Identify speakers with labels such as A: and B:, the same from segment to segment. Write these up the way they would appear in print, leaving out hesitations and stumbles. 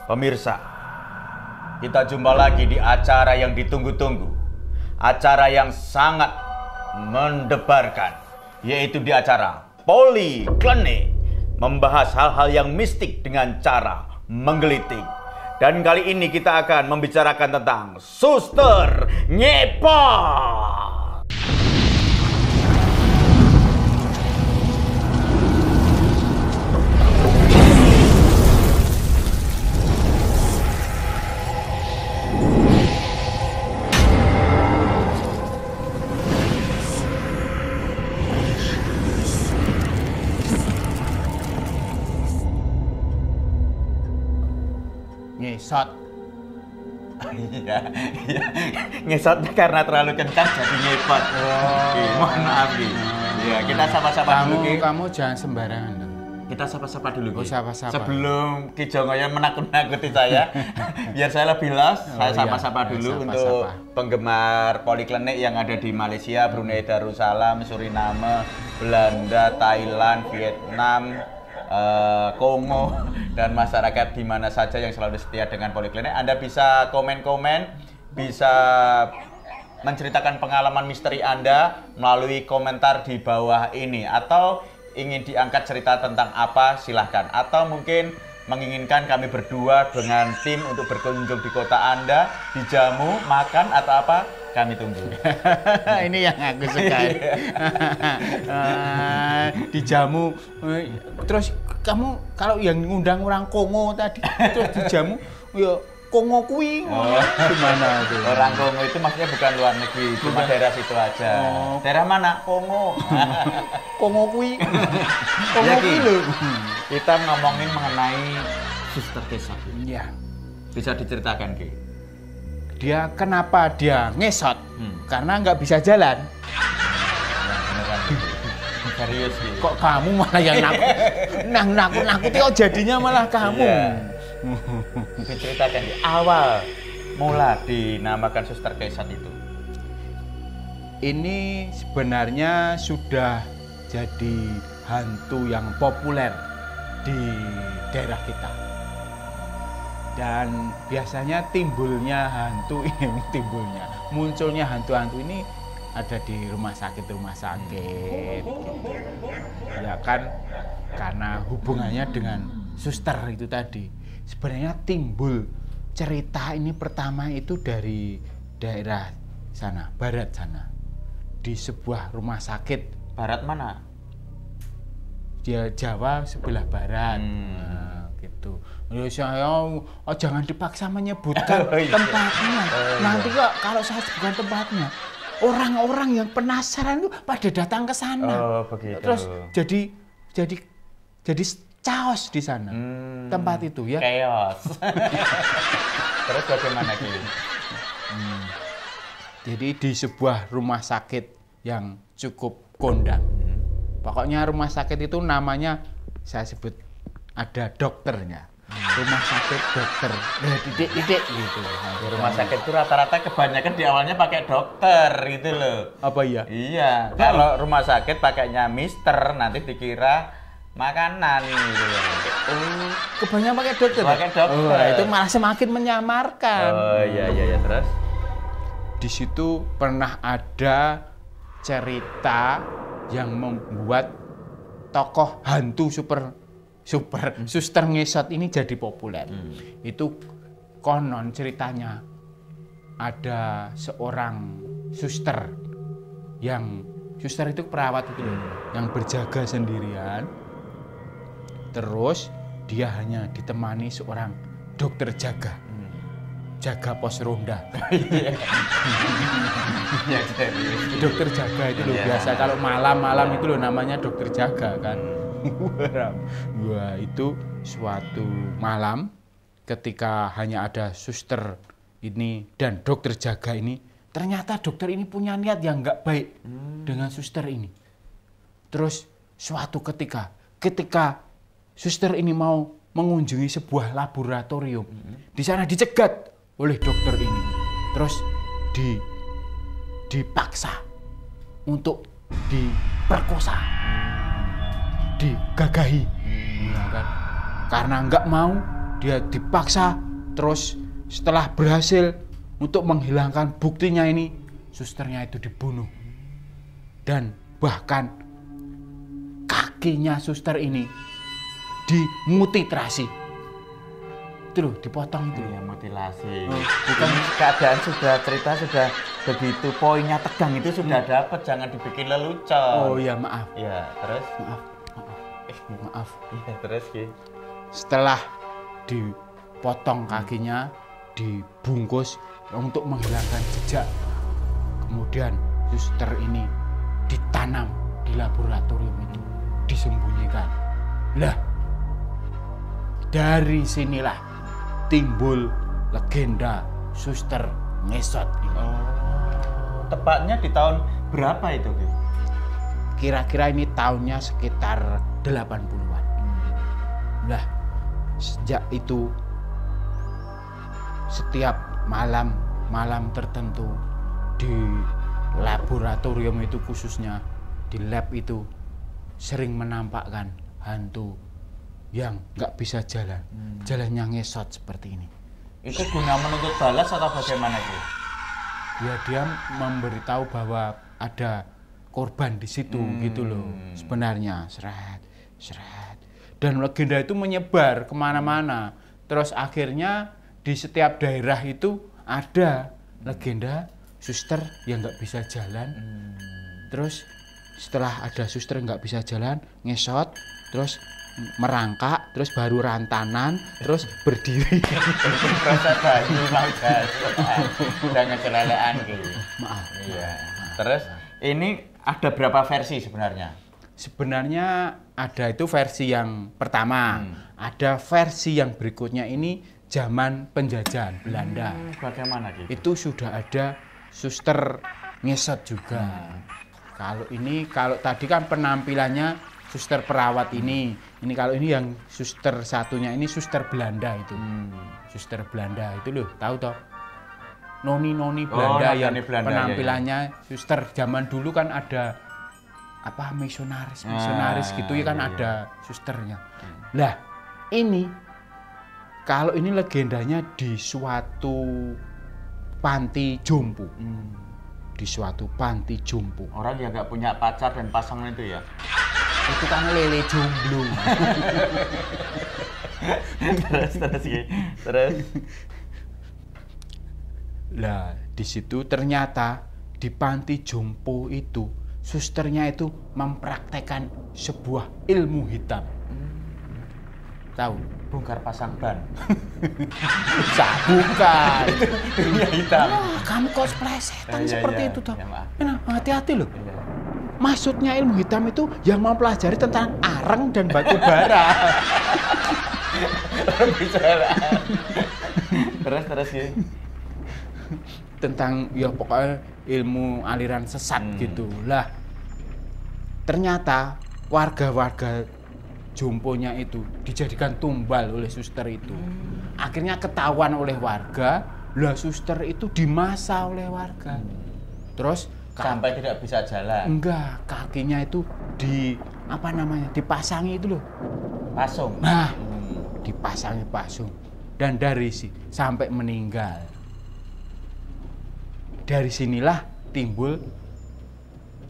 A: Pemirsa, kita jumpa lagi di acara yang ditunggu-tunggu. Acara yang sangat mendebarkan, yaitu di acara Poliklinik. Membahas hal-hal yang mistik dengan cara menggelitik. Dan kali ini kita akan membicarakan tentang Suster Ngepot.
B: Ngesot.
A: Iya, ngesot karena terlalu kencang jadi ngepot. Mohon maaf, Ki. Iya, kita sapa-sapa dulu, Ki.
B: Kamu jangan sembarangan dong.
A: Kita sapa-sapa dulu, Ki.
B: Oh, sapa-sapa.
A: Sebelum Ki Jongoyo menakut-nakuti saya, biar saya lebih los, saya sapa-sapa dulu untuk penggemar Poliklinik yang ada di Malaysia, Brunei Darussalam, Suriname, Belanda, Thailand, Vietnam, Kongo, dan masyarakat di mana saja yang selalu setia dengan Poliklinik. Anda bisa komen-komen, bisa menceritakan pengalaman misteri Anda melalui komentar di bawah ini, atau ingin diangkat cerita tentang apa, silahkan. Atau mungkin menginginkan kami berdua dengan tim untuk berkunjung di kota Anda, dijamu, makan, atau apa, kami tunggu.
B: Ini yang aku suka. Dijamu. Terus kamu kalau yang ngundang orang Kongo tadi, terus dijamu, ya Kongo kui. Gimana itu?
A: Orang Kongo itu maksudnya bukan luar negeri, cuma daerah situ aja. Daerah mana? Kongo.
B: Kongo kui. Kongo kui lho.
A: Kita ngomongin mengenai Suster Kesot.
B: Iya.
A: Bisa diceritakan, Ki?
B: Dia kenapa dia ngesot? Karena nggak bisa jalan.
A: Serius, Ki?
B: Kok kamu malah yang nakut-nakuti, kok jadinya malah kamu?
A: Iya. Diceritakan, Ki, awal mula dinamakan Suster Kesot itu.
B: Ini sebenarnya sudah jadi hantu yang populer di daerah kita. Dan biasanya munculnya hantu-hantu ini ada di rumah sakit gitu. Ya kan, karena hubungannya dengan suster itu tadi. Sebenarnya timbul cerita ini pertama itu dari daerah sana, barat sana. Di sebuah rumah sakit.
A: Barat mana?
B: Dia Jawa sebelah barat. Gitu. Ya saya jangan dipaksa menyebutkan tempatnya. Nanti kok kalau saya sebutkan tempatnya, orang-orang yang penasaran itu pada datang ke sana.
A: Oh, begitu.
B: Terus jadi chaos di sana. Tempat itu ya.
A: Chaos. Terus bagaimana, Ki?
B: Jadi di sebuah rumah sakit yang cukup kondang. Pokoknya rumah sakit itu namanya, saya sebut, ada dokternya. Rumah sakit dokter. Titik gitu.
A: Rumah sakit itu rata-rata kebanyakan di awalnya pakai dokter gitu loh.
B: Apa iya?
A: Iya. Kalau rumah sakit pakainya mister, nanti dikira makanan gitu loh.
B: Oh, kebanyakan pakai dokter.
A: Pakai dokter.
B: Oh, itu malah semakin menyamarkan.
A: Oh iya terus.
B: Di situ pernah ada cerita yang membuat tokoh hantu Suster Ngesot ini jadi populer. Itu konon ceritanya ada seorang suster itu perawat itu loh, yang berjaga sendirian. Terus dia hanya ditemani seorang dokter jaga pos ronda. Dokter jaga itu loh, biasa kalau malam-malam itu loh namanya dokter jaga kan. Wah, itu suatu malam ketika hanya ada suster ini dan dokter jaga ini, ternyata dokter ini punya niat yang nggak baik dengan suster ini. Terus suatu ketika suster ini mau mengunjungi sebuah laboratorium, di sana dicegat oleh dokter ini. Terus dipaksa untuk diperkosa, digagahi, ya kan? Karena nggak mau dia dipaksa, terus setelah berhasil untuk menghilangkan buktinya ini, susternya itu dibunuh. Dan bahkan kakinya suster ini dimutilasi. Itu loh, dipotong itu.
A: Ya, mutilasi. Bukan keadaan cerita sudah begitu, poinnya tegang itu sudah dapat, jangan dibikin lelucon.
B: Oh iya, maaf.
A: Ya, terus?
B: Maaf.
A: Iya, terus Ki.
B: Setelah dipotong kakinya, dibungkus untuk menghilangkan jejak. Kemudian suster ini ditanam di laboratorium itu, disembunyikan. Lah, dari sinilah timbul legenda suster ngesot ini.
A: Tepatnya di tahun berapa itu, Ki?
B: Kira-kira ini tahunnya sekitar 80-an. Lah, sejak itu setiap malam tertentu di laboratorium itu, khususnya di lab itu, sering menampakkan hantu yang nggak bisa jalan, jalannya ngesot seperti ini.
A: Itu guna menuntut balas atau bagaimana, Ki?
B: Ya, dia memberitahu bahwa ada korban di situ gitu loh sebenarnya, seret. Dan legenda itu menyebar kemana-mana. Terus akhirnya di setiap daerah itu ada legenda suster yang nggak bisa jalan. Terus setelah ada suster nggak bisa jalan, ngesot, terus merangkak, terus baru rantanan, terus berdiri.
A: Proses bayi magas. Jangan kelelean, Ki.
B: Maaf.
A: Iya. Terus ini ada berapa versi sebenarnya?
B: Sebenarnya ada itu versi yang pertama. Ada versi yang berikutnya, ini zaman penjajahan Belanda.
A: Bagaimana, Ki?
B: Itu sudah ada suster ngesot juga. Kalau tadi kan penampilannya suster perawat ini kalau ini yang suster satunya ini suster Belanda itu. Suster Belanda itu loh, tahu toh? Noni Belanda yang
A: Belanda,
B: penampilannya suster zaman dulu kan ada apa misionaris gitu ya kan, ada susternya. Lah, ini kalau ini legendanya di suatu panti jompo. Di suatu panti jompo.
A: Orang yang nggak punya pacar dan pasangan itu ya?
B: Itu kan lele jomblo.
A: Terus.
B: Lah, di situ ternyata di panti jompo itu susternya itu mempraktekkan sebuah ilmu hitam. Tahu?
A: Bongkar pasang ban.
B: Bukan.
A: Dunia hitam.
B: Kamu cosplay setan seperti itu toh.
A: Ya,
B: hati-hati loh. Maksudnya ilmu hitam itu yang mempelajari tentang areng dan batu bara.
A: Terus ya.
B: Tentang ya pokoknya ilmu aliran sesat gitu lah. Ternyata warga-warga jomponya itu dijadikan tumbal oleh suster itu. Akhirnya ketahuan oleh warga, lah suster itu dimasa oleh warga. Terus
A: sampai tidak bisa jalan.
B: Enggak, kakinya itu dipasangi itu loh.
A: Pasung.
B: Nah, dipasangi pasung. Dan dari sampai meninggal. Dari sinilah timbul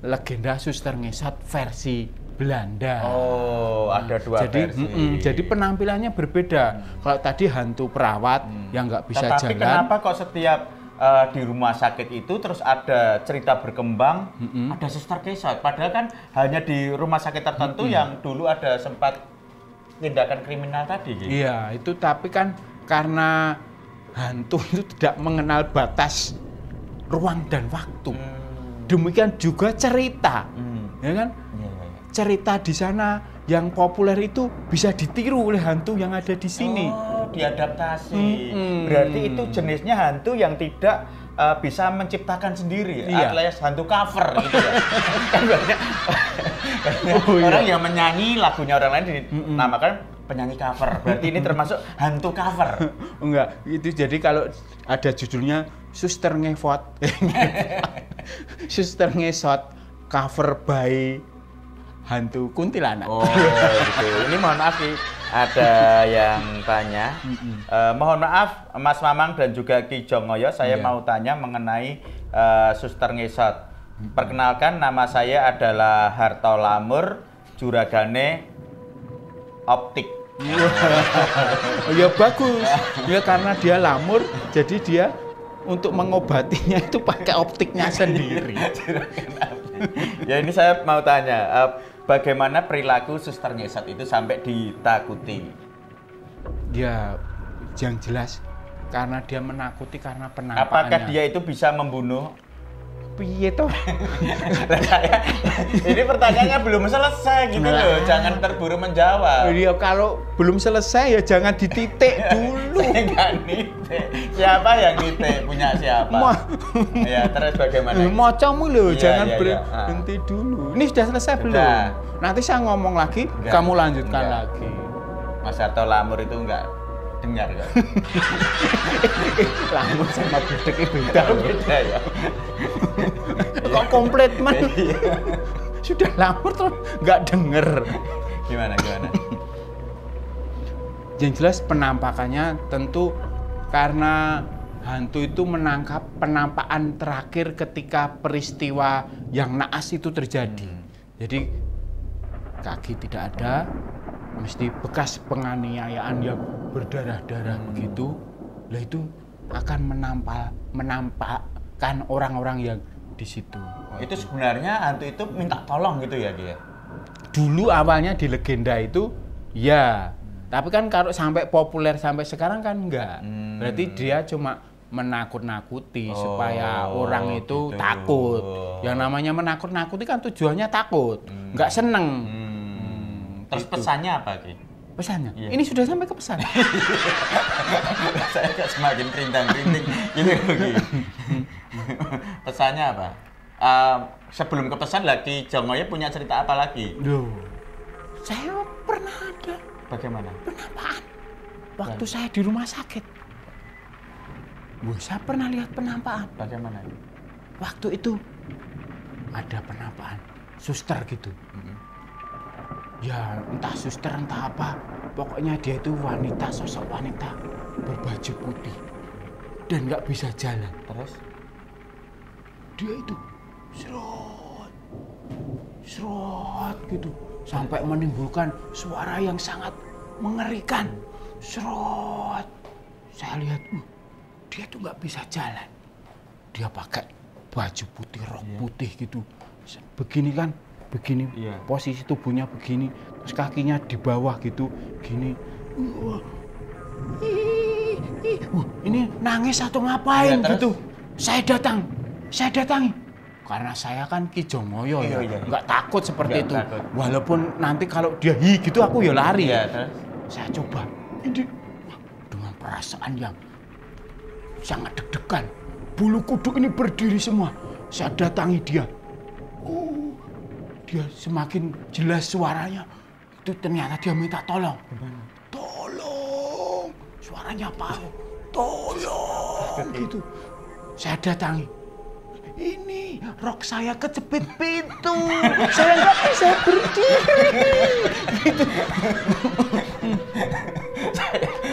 B: legenda suster ngesot versi Belanda.
A: Oh, ada dua versi.
B: Jadi penampilannya berbeda. Kalau tadi hantu perawat yang nggak bisa jalan.
A: Tapi kenapa kok setiap di rumah sakit itu terus ada cerita berkembang, ada suster ngesot? Padahal kan hanya di rumah sakit tertentu yang dulu ada sempat tindakan kriminal tadi. Gitu.
B: Iya, itu tapi kan karena hantu itu tidak mengenal batas ruang dan waktu. Demikian juga cerita, ya kan? Cerita di sana yang populer itu bisa ditiru oleh hantu yang ada di sini.
A: Oh, diadaptasi. Berarti itu jenisnya hantu yang tidak bisa menciptakan sendiri, alias hantu cover gitu ya. Kan banyak orang yang menyanyi lagunya orang lain dinamakan penyanyi cover. Berarti ini termasuk hantu cover.
B: Enggak, itu jadi kalau ada judulnya Suster Ngevot. Suster Ngesot cover by hantu kuntilanak.
A: Oh, gitu. Ini mohon maaf ada yang tanya. Mohon maaf Mas Mamang dan juga Ki Jongoyo, saya mau tanya mengenai Suster Ngesot. Perkenalkan, nama saya adalah Harto Lamur, juragane optik.
B: Oh ya bagus. Ya karena dia lamur, jadi dia untuk mengobatinya itu pakai optiknya sendiri.
A: Ya ini saya mau tanya, bagaimana perilaku Suster Ngesot itu sampai ditakuti?
B: Ya, yang jelas karena dia menakuti karena penampakannya.
A: Apakah dia itu bisa membunuh?
B: Piye toh?
A: Ini pertanyaannya belum selesai gitu loh, jangan terburu menjawab.
B: Ya kalau belum selesai ya jangan dititik dulu.
A: Saya nggak nitik. Siapa yang nitik? Punya siapa? Ya terus bagaimana?
B: Mocomu loh, jangan
A: iya.
B: berhenti dulu. Ini sudah selesai belum? Nanti saya ngomong lagi, kamu lanjutkan lagi.
A: Mas Harto Lamur itu enggak dengar kan?
B: Lamur sama budek itu beda.
A: Beda ya.
B: Kok komplit man? Sudah lamur terus nggak denger.
A: Gimana?
B: Yang jelas penampakannya tentu karena hantu itu menangkap penampakan terakhir ketika peristiwa yang naas itu terjadi. Jadi kaki tidak ada, mesti bekas penganiayaan yang berdarah-darah begitu. Lah itu akan menampakkan orang-orang yang di situ.
A: Itu sebenarnya hantu itu minta tolong gitu ya dia?
B: Dulu awalnya di legenda itu ya, tapi kan kalau sampai populer sampai sekarang kan enggak. Berarti dia cuma menakut-nakuti supaya orang itu takut. Yang namanya menakut-nakuti kan tujuannya takut, nggak seneng.
A: Terus pesannya apa Ki?
B: Pesannya? Iya. Ini sudah sampai ke pesan.
A: Saya kok semakin perintang-perinting gitu Ki. Pesannya apa? Sebelum ke pesan lagi, Jongoyo punya cerita apa lagi?
B: Duh, saya pernah ada.
A: Bagaimana?
B: Penampakan. Waktu saya di rumah sakit. Saya pernah lihat penampakan.
A: Bagaimana?
B: Waktu itu ada penampakan suster gitu. Ya entah suster entah apa, pokoknya dia itu wanita, sosok wanita berbaju putih dan nggak bisa jalan.
A: Terus
B: dia itu serot gitu sampai menimbulkan suara yang sangat mengerikan. Serot. Saya lihat, dia tuh nggak bisa jalan. Dia pakai baju putih, rok putih gitu. Begini kan, begini posisi tubuhnya begini, terus kakinya di bawah gitu, gini. Ini nangis atau ngapain gitu? Saya datangi. Karena saya kan Ki Jongoyo nggak takut seperti itu. Takut. Walaupun nanti kalau dia gitu aku ya lari. Saya coba. Ini dengan perasaan yang sangat deg-degan. Bulu kuduk ini berdiri semua. Saya datangi dia. Dia semakin jelas suaranya. Itu ternyata dia minta tolong. Tolong. Suaranya apa? Tolong. Gitu. Saya datangi. Ini rok saya kejepit pintu. Saya nggak bisa berdiri. Gitu.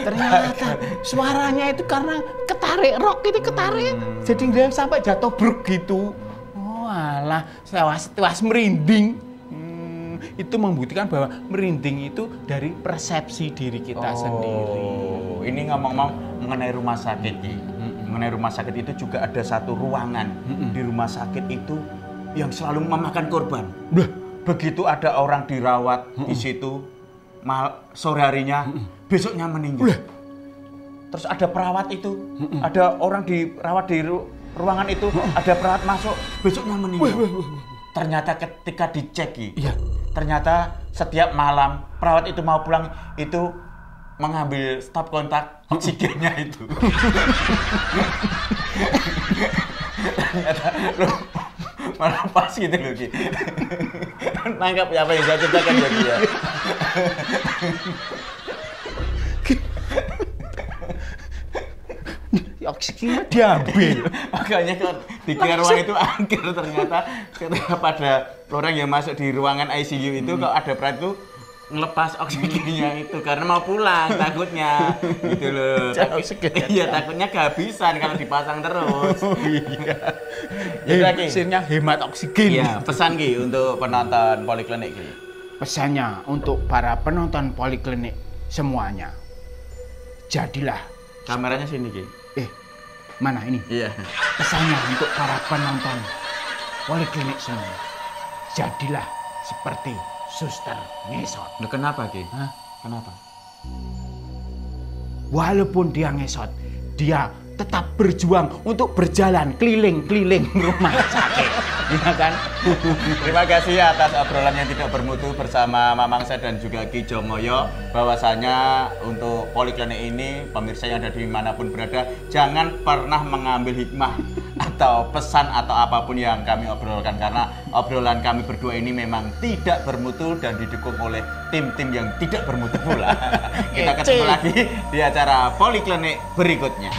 B: Ternyata suaranya itu karena ketarik rok itu ketarik. Jadi dia sampai jatuh bruk gitu. Walah, saya was merinding. Itu membuktikan bahwa merinding itu dari persepsi diri kita sendiri.
A: Ini ngomong-ngomong mengenai rumah sakit Ki. Mengenai rumah sakit itu juga ada satu ruangan di rumah sakit itu yang selalu memakan korban. Begitu ada orang dirawat di situ sore harinya, besoknya meninggal. Terus ada perawat itu, ada orang dirawat di ruangan itu, ada perawat masuk, besoknya meninggal. Ternyata ketika dicek, ternyata setiap malam perawat itu mau pulang itu mengambil stop kontak oksigennya itu. Ternyata malah pas gitu loh Ki. Nangkap apa yang saya ceritakan ya Ki ya.
B: Oksigennya diambil.
A: Makanya kalau dikira ruang itu angker, ternyata ketika pada orang yang masuk di ruangan ICU itu kalau ada perawat itu ngelepas oksigennya itu karena mau pulang takutnya gitu loh. Iya takutnya kehabisan kalau dipasang terus.
B: Oh iya.
A: Ya lagi.
B: Mesinnya hemat oksigen.
A: Iya, pesan Ki untuk penonton Poliklinik Ki.
B: Pesannya untuk para penonton Poliklinik semuanya. Jadilah
A: Kameranya sini Ki.
B: Mana ini?
A: Iya.
B: Pesannya untuk para penonton Poliklinik semua. Jadilah seperti Suster Ngesot.
A: Loh, kenapa Ki?
B: Hah?
A: Kenapa?
B: Walaupun dia ngesot, dia tetap berjuang untuk berjalan keliling-keliling rumah sakit. Iya kan?
A: Terima kasih atas obrolan yang tidak bermutu bersama Mamang saya dan juga Ki Jongoyo. Bahwasanya untuk Poliklinik ini, pemirsa yang ada dimanapun berada, jangan pernah mengambil hikmah atau pesan atau apapun yang kami obrolkan, karena obrolan kami berdua ini memang tidak bermutu dan didukung oleh tim-tim yang tidak bermutu pula. Kita ketemu lagi di acara Poliklinik berikutnya.